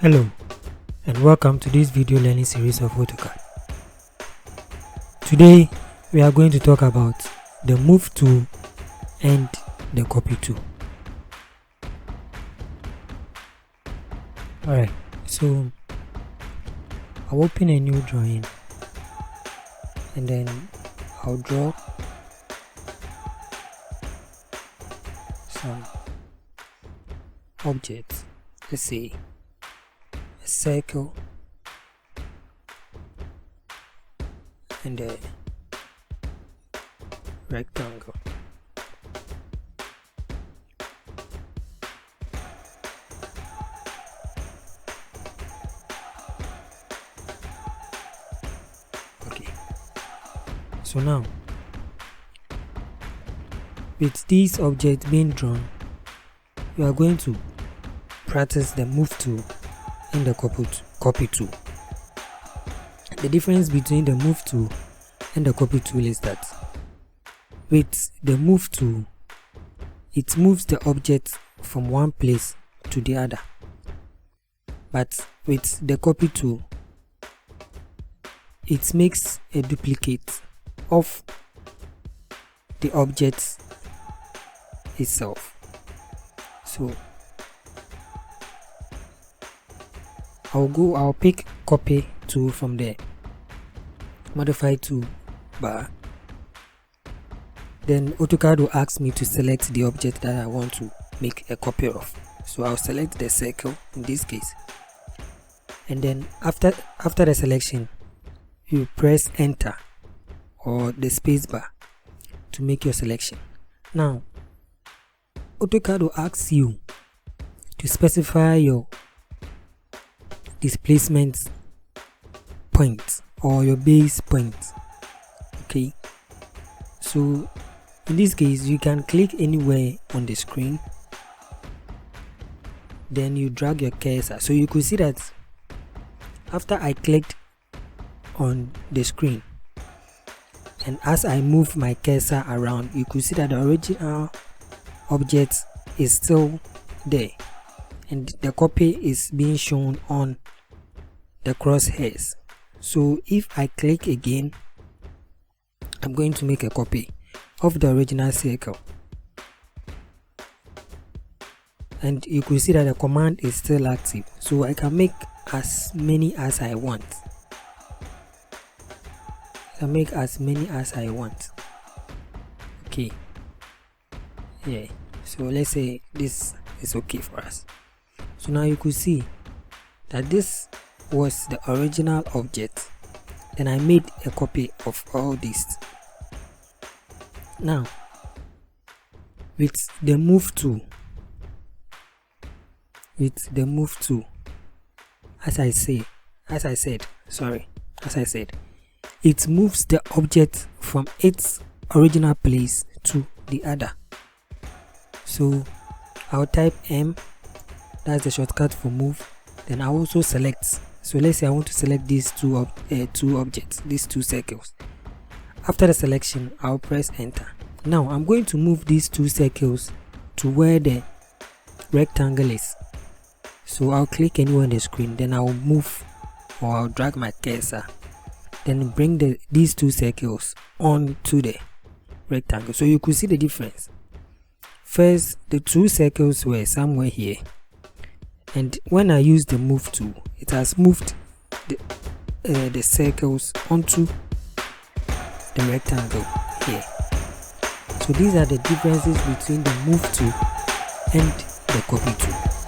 Hello and welcome to this video learning series of AutoCAD. Today we are going to talk about the move tool and the copy tool. Alright, so I'll open a new drawing and then I'll draw some objects. Let's say a circle and a rectangle. Okay, so now with these objects being drawn, we are going to practice the move tool and the copy tool. The difference between the move tool and the copy tool is that with the move tool, it moves the object from one place to the other, but with the copy tool, it makes a duplicate of the object itself. So I'll pick copy tool from the modify tool bar. Then AutoCAD will ask me to select the object that I want to make a copy of. So I'll select the circle in this case, and then after the selection, you press enter or the space bar to make your selection. Now AutoCAD will ask you to specify your displacement point or your base point. Okay, so in this case you can click anywhere on the screen, then you drag your cursor. So you could see that after I clicked on the screen and as I move my cursor around, you could see that the original object is still there and the copy is being shown on the crosshairs. So if I click again, I'm going to make a copy of the original circle, and you can see that the command is still active, so I can make as many as I want. Okay, yeah, so let's say this is okay for us. So now you could see that this was the original object, and I made a copy of all these. Now with the move tool, as I said, it moves the object from its original place to the other. So I'll type M, that's the shortcut for move. Then I also select. So let's say I want to select these two objects, these two circles. After the selection, I'll press enter. Now I'm going to move these two circles to where the rectangle is. So I'll click anywhere on the screen, then I'll move or I'll drag my cursor, then bring these two circles onto the rectangle. So you could see the difference. First, the two circles were somewhere here, and when I use the move tool, it has moved the circles onto the rectangle here. So these are the differences between the move tool and the copy tool.